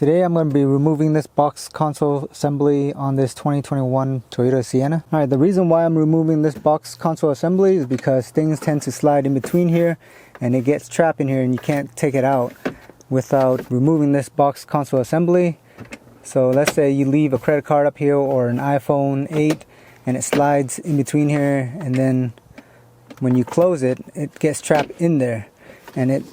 Today I'm going to be removing this box console assembly on this 2021 Toyota Sienna. Alright, the reason why I'm removing this box console assembly is because things tend to slide in between here and it gets trapped in here and you can't take it out without removing this box console assembly. So let's say you leave a credit card up here or an iPhone 8 and it slides in between here, and then when you close it, it gets trapped in there and it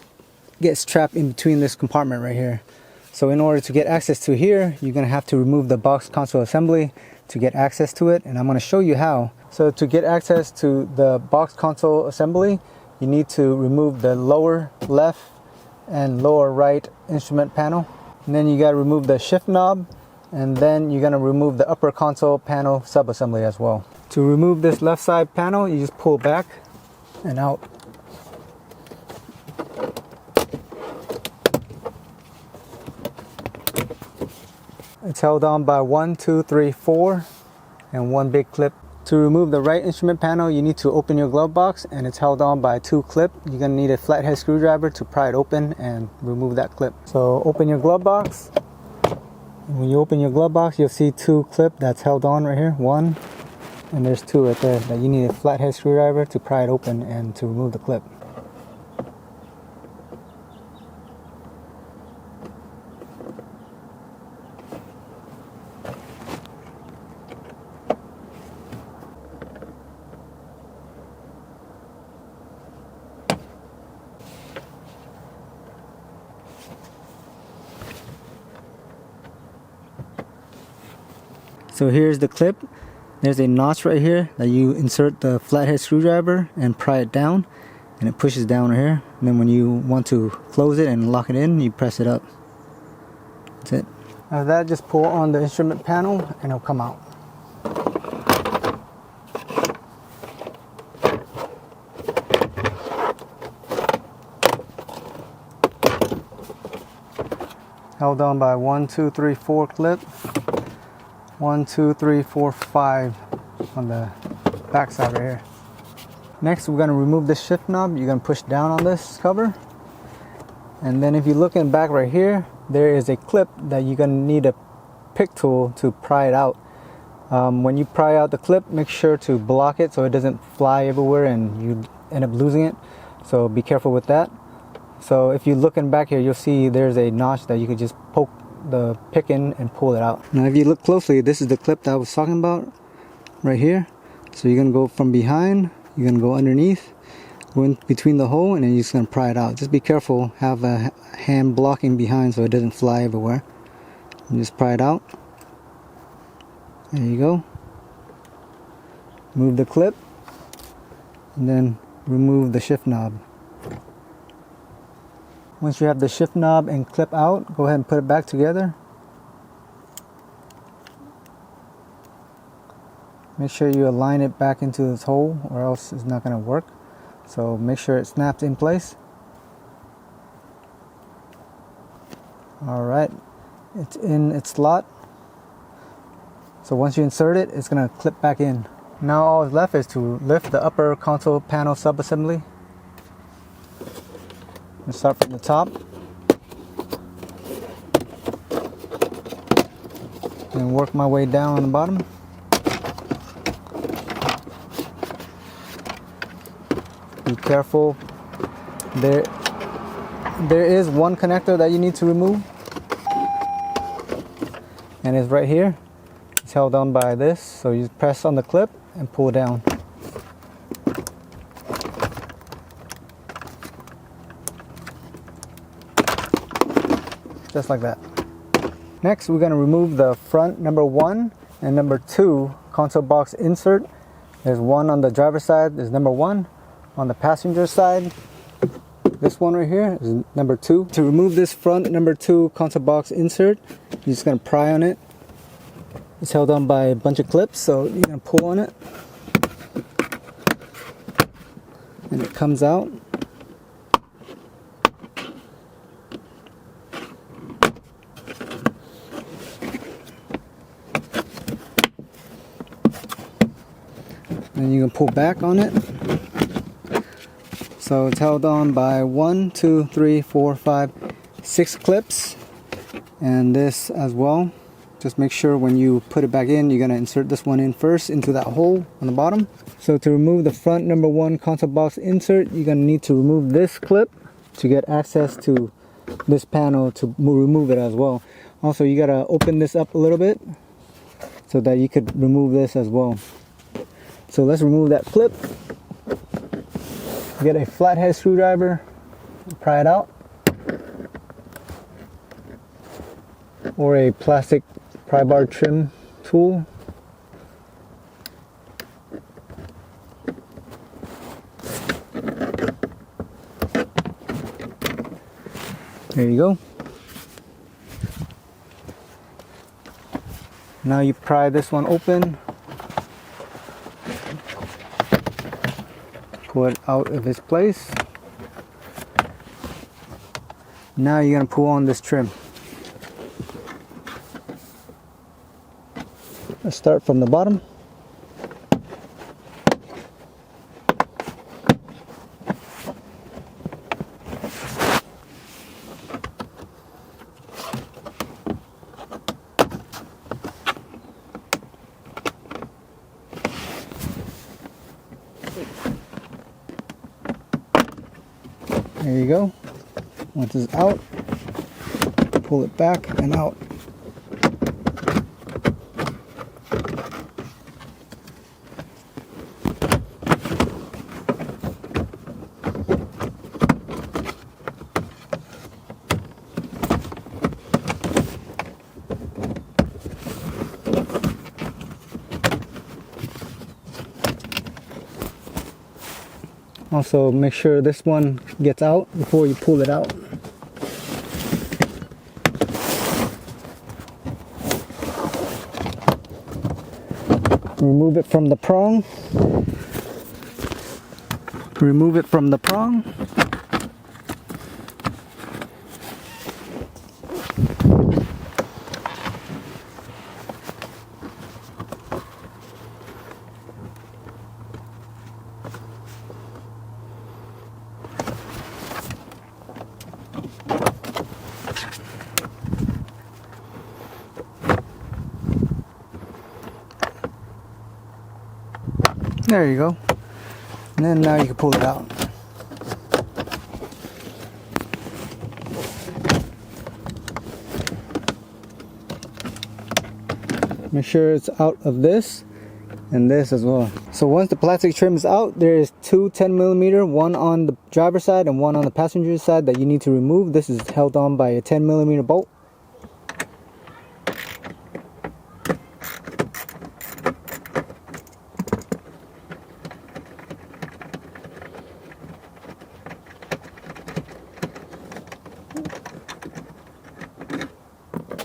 gets trapped in between this compartment right here. So in order to get access to here, you're going to have to remove the box console assembly to get access to it, and I'm going to show you how. So to get access to the box console assembly, you need to remove the lower left and lower right instrument panel, and then you got to remove the shift knob, and then you're going to remove the upper console panel sub-assembly as well. To remove this left side panel, you just pull back and out. It's held on by 1, 2, 3, 4 and one big clip. To remove the right instrument panel, you need to open your glove box, and it's held on by 2 clips. You're going to need a flathead screwdriver to pry it open and remove that clip. So open your glove box. When you open your glove box, you'll see 2 clips that's held on right here. 1, and there's 2 right there that you need a flathead screwdriver to pry it open and to remove the clip. So here's the clip. There's a notch right here that you insert the flathead screwdriver and pry it down, and it pushes down right here. And then when you want to close it and lock it in, you press it up. That's it. After that, just pull on the instrument panel and it'll come out. Held on by 1, 2, 3, 4 clip. 1, 2, 3, 4, 5 on the back side right here. Next, we're going to remove this shift knob. You're going to push down on this cover, and then if you look in back right here, there is a clip that you're going to need a pick tool to pry it out. When you pry out the clip, make sure to block it so it doesn't fly everywhere and you end up losing it. So be careful with that. So if you look in back here, you'll see there's a notch that you could just poke the pick in and pull it out. Now if you look closely, this is the clip that I was talking about right here. So you're going to go from behind, you're going to go underneath, go in between the hole, and then you're just going to pry it out. Just be careful, have a hand blocking behind so it doesn't fly everywhere. And just pry it out. There you go. Move the clip and then remove the shift knob. Once you have the shift knob and clip out, go ahead and put it back together. Make sure you align it back into this hole or else it's not going to work. So make sure it snaps in place. Alright, it's in its slot. So once you insert it, it's going to clip back in. Now all that's left is to lift the upper console panel sub-assembly. Start from the top and work my way down on the bottom. Be careful. There is one connector that you need to remove, and it's right here. It's held on by this, so you press on the clip and pull down. Just like that. Next, we're going to remove the front number 1 and number 2 console box insert. There's one on the driver's side, there's number 1. On the passenger side, this one right here is number 2. To remove this front number 2 console box insert, you're just going to pry on it. It's held on by a bunch of clips, so you're going to pull on it and it comes out. Then you can pull back on it. So it's held on by 1, 2, 3, 4, 5, 6 clips. and this as well. Just make sure when you put it back in, you're going to insert this one in first into that hole on the bottom. So to remove the front number 1 console box insert, you're going to need to remove this clip to get access to this panel to remove it as well. Also, you got to open this up a little bit so that you could remove this as well. So let's remove that clip. Get a flathead screwdriver, pry it out, or a plastic pry bar trim tool. There you go. Now you pry this one open, pull it out of its place. Now you're going to pull on this trim. Let's start from the bottom. There you go. Once it's out, pull it back and out. Also, make sure this one gets out before you pull it out. Remove it from the prong. Remove it from the prong. There you go. And then now you can pull it out. Make sure it's out of this and this as well. So once the plastic trim is out, there is two 10mm, one on the driver's side and one on the passenger side that you need to remove. This is held on by a 10mm bolt.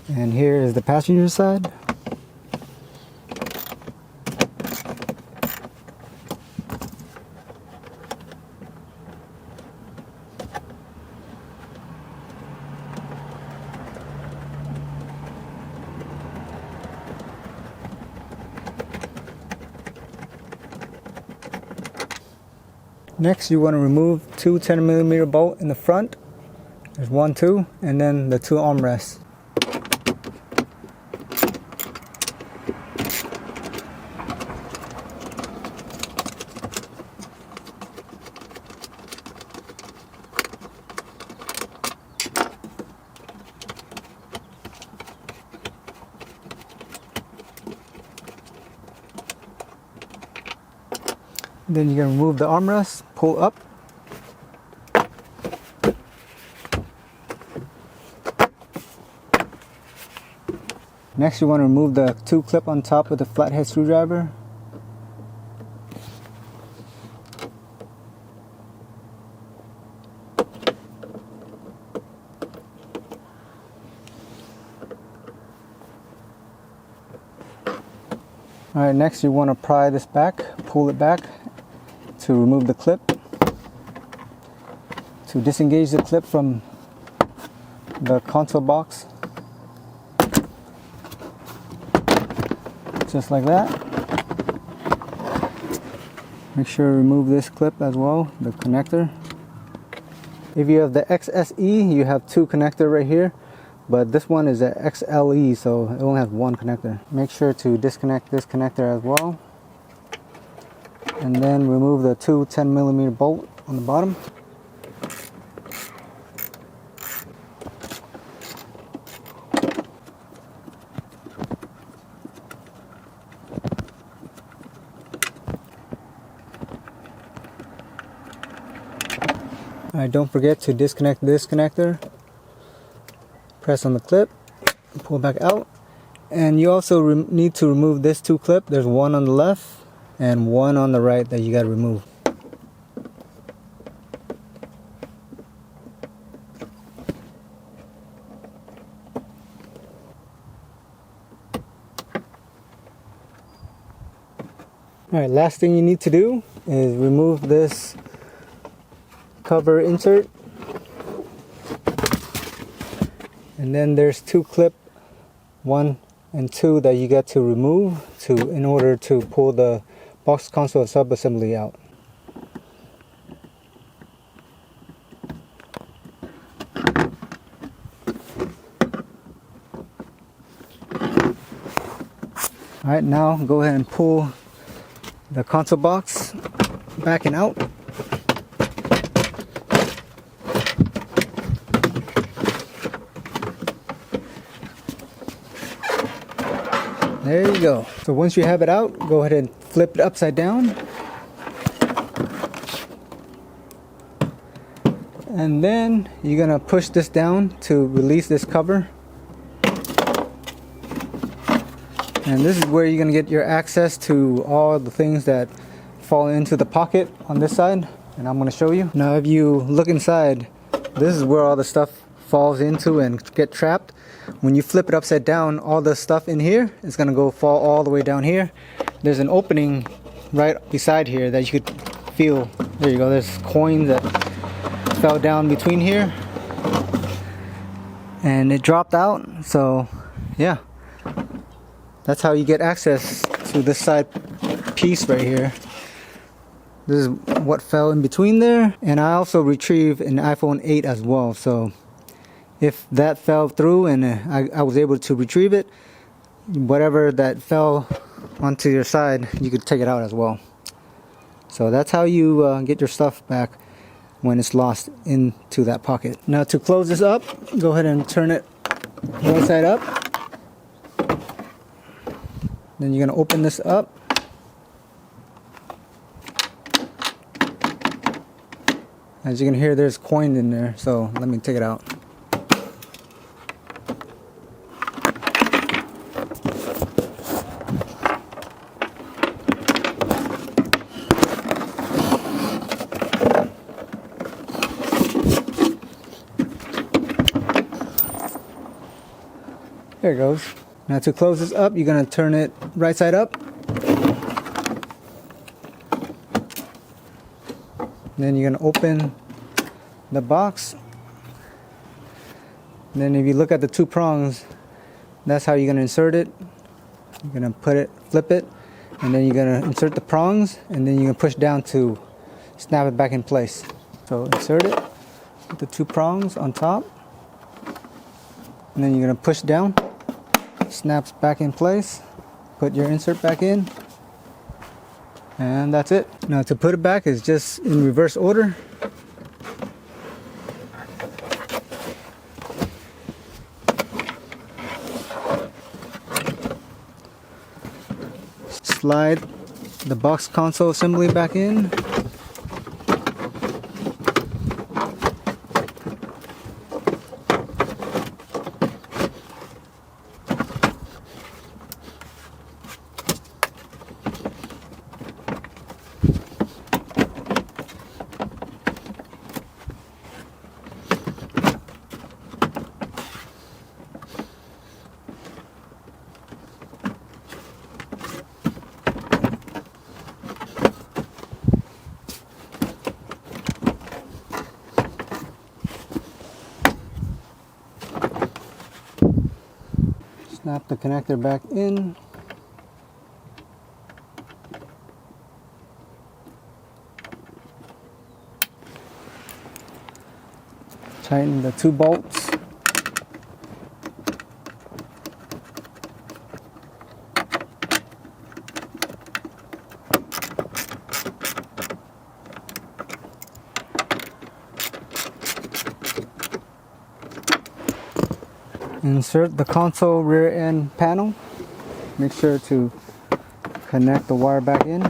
And here is the passenger side. Next, you want to remove two 10mm bolts in the front. There's 1, 2, and then the 2 armrests. Then you're going to remove the armrest, pull up. Next, you want to remove the 2 clip on top with the flathead screwdriver. Alright, next you want to pry this back, pull it back to remove the clip. To disengage the clip from the console box. Just like that. Make sure to remove this clip as well, the connector. If you have the XSE, you have 2 connectors right here. but this one is a XLE, so it only has one connector. Make sure to disconnect this connector as well, and then remove the two 10mm bolt on the bottom. Alright, don't forget to disconnect this connector. Press on the clip, pull back out, and you also need to remove this two clip. There's one on the left and one on the right that you got to remove. Alright, last thing you need to do is remove this cover insert, and then there's two clip 1 and 2 that you got to remove in order to pull the box console sub-assembly out. Alright, now go ahead and pull the console box back and out. There you go. So once you have it out, go ahead and flip it upside down. And then you're gonna push this down to release this cover. And this is where you're gonna get your access to all the things that fall into the pocket on this side. And I'm gonna show you. Now if you look inside, this is where all the stuff falls into and get trapped. When you flip it upside down, all the stuff in here is going to fall all the way down here. There's an opening right beside here that you could feel. There you go, there's coins that fell down between here and it dropped out. So yeah, that's how you get access to this side piece right here. This is what fell in between there. And I also retrieved an iPhone 8 as well, so if that fell through and I was able to retrieve it, whatever that fell onto your side, you could take it out as well. So that's how you get your stuff back when it's lost into that pocket. Now to close this up, go ahead and turn it right side up. Then you're going to open this up. As you can hear, there's coin in there, so let me take it out. There it goes. Now to close this up, you're going to turn it right side up. Then you're going to open the box. And then if you look at the two prongs, that's how you're going to insert it. You're going to flip it, and then you're going to insert the prongs, and then you're going to push down to snap it back in place. So insert it with the two prongs on top, and then you're going to push down. Snaps back in place. Put your insert back in, and that's it. Now to put it back is just in reverse order. Slide the box console assembly back in. Snap the connector back in. Tighten the two bolts. Insert the console rear end panel. Make sure to connect the wire back in.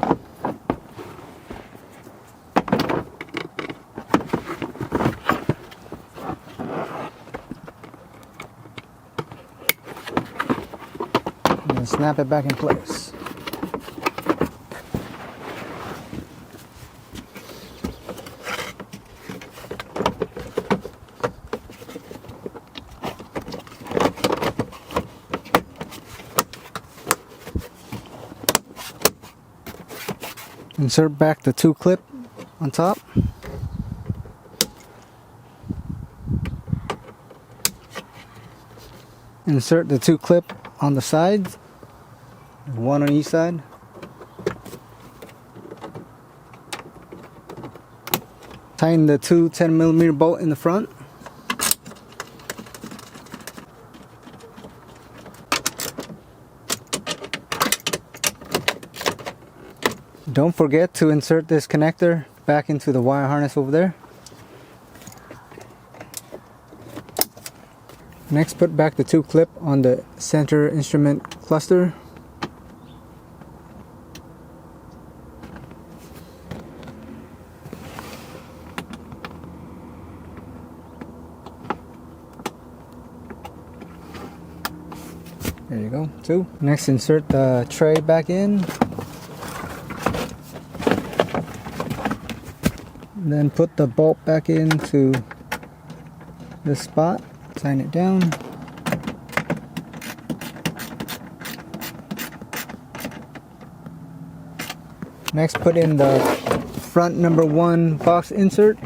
And snap it back in place. Insert back the 2 clip on top. Insert the 2 clip on the sides, 1 on each side. Tighten the 2 10mm bolt in the front. Don't forget to insert this connector back into the wire harness over there. Next, put back the 2 clip on the center instrument cluster. There you go, 2. Next, insert the tray back in. Then put the bolt back into this spot, tighten it down. Next, put in the front number 1 box insert.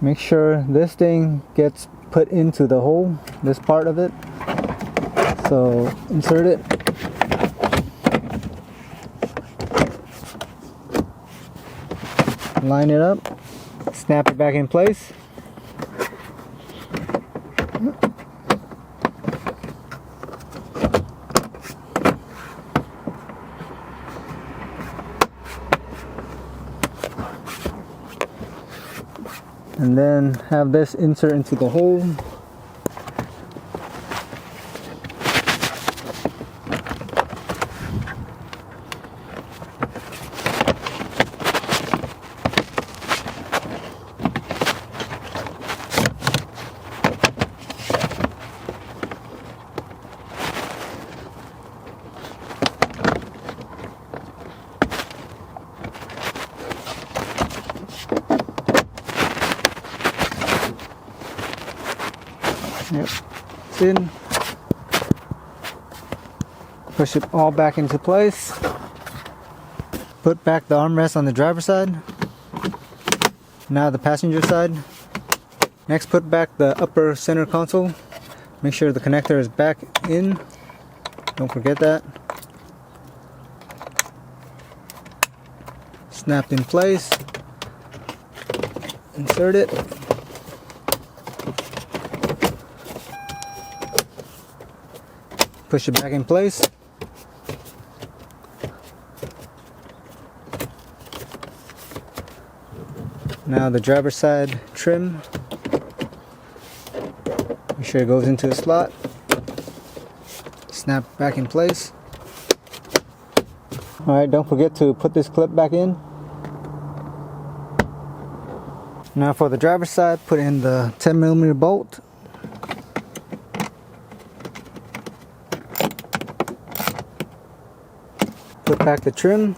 Make sure this thing gets put into the hole, this part of it. So insert it. Line it up, snap it back in place. And then have this insert into the hole. Yep, it's in. Push it all back into place. Put back the armrest on the driver's side. Now the passenger side. Next, put back the upper center console. Make sure the connector is back in. Don't forget that. Snapped in place. Insert it. Push it back in place. Now the driver's side trim. Make sure it goes into the slot. Snap back in place. Alright, don't forget to put this clip back in. Now for the driver's side, put in the 10mm bolt. Put back the trim.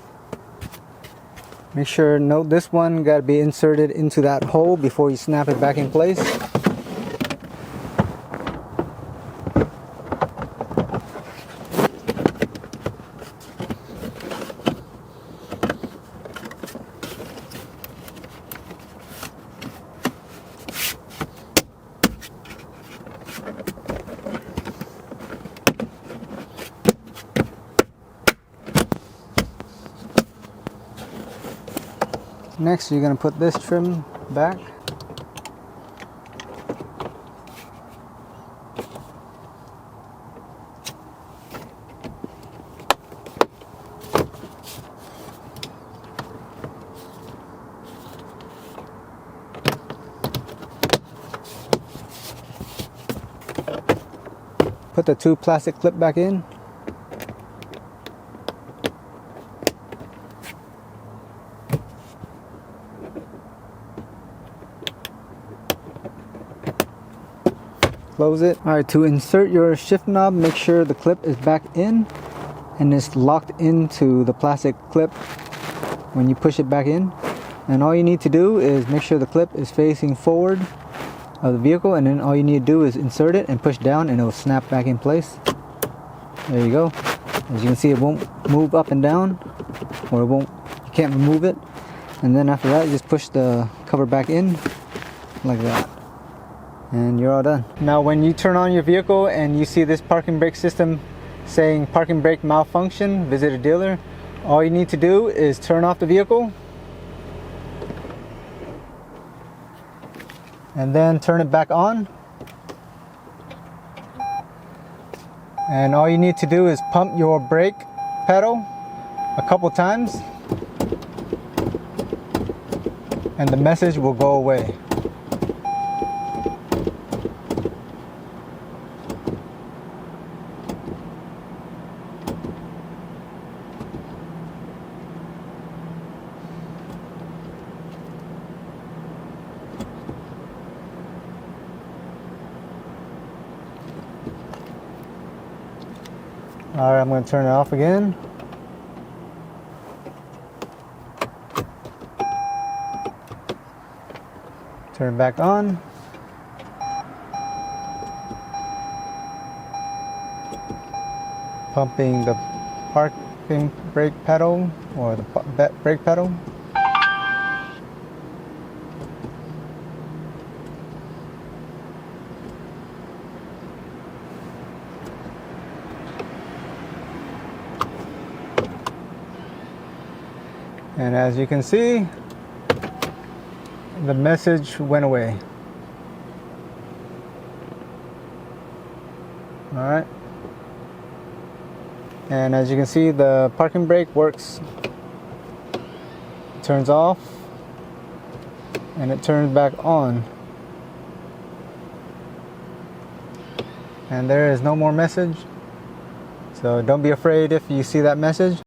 Make sure, note this one got to be inserted into that hole before you snap it back in place. Next, you're going to put this trim back. put the 2 plastic clip back in. Close it. Alright, to insert your shift knob, make sure the clip is back in and it's locked into the plastic clip when you push it back in. And all you need to do is make sure the clip is facing forward of the vehicle, and then all you need to do is insert it and push down and it will snap back in place. There you go. As you can see, it won't move up and down, or you can't remove it. And then after that, you just push the cover back in like that. And you're all done. Now when you turn on your vehicle and you see this parking brake system saying parking brake malfunction, visit a dealer, all you need to do is turn off the vehicle and then turn it back on. And all you need to do is pump your brake pedal a couple times and the message will go away. Alright, I'm going to turn it off again. Turn it back on. Pumping the parking brake pedal, or the brake pedal. And as you can see, the message went away. All right. And as you can see, the parking brake works. It turns off and it turns back on. And there is no more message. So don't be afraid if you see that message.